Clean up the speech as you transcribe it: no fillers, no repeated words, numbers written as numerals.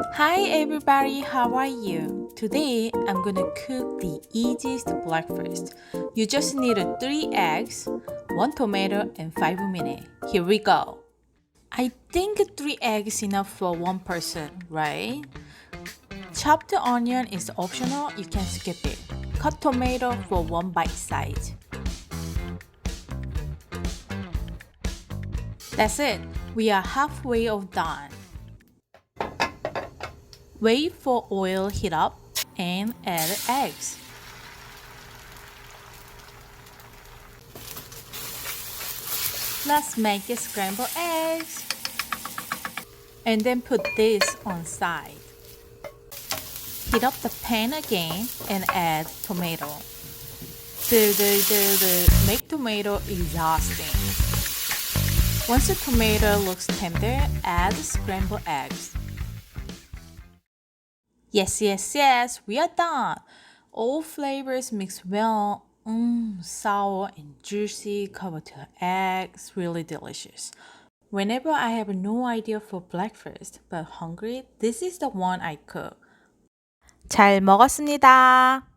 Hi everybody, how are you? Today I'm gonna cook the easiest breakfast. You just need 3 eggs, 1 tomato, and 5 minutes. Here we go. I think 3 eggs enough for one person, right? Chopped onion is optional, you can skip it. Cut tomato for one bite size. That's it. We are halfway of done. Wait for oil heat up and add eggs. Let's make scrambled eggs. And then put this on side. Heat up the pan again and add tomato. Make tomato exhausting. Once the tomato looks tender, add scrambled eggs. Yes, we are done. All flavors mix well. Sour and juicy, covered to eggs, really delicious. Whenever I have no idea for breakfast but hungry, this is the one I cook. 잘 먹었습니다.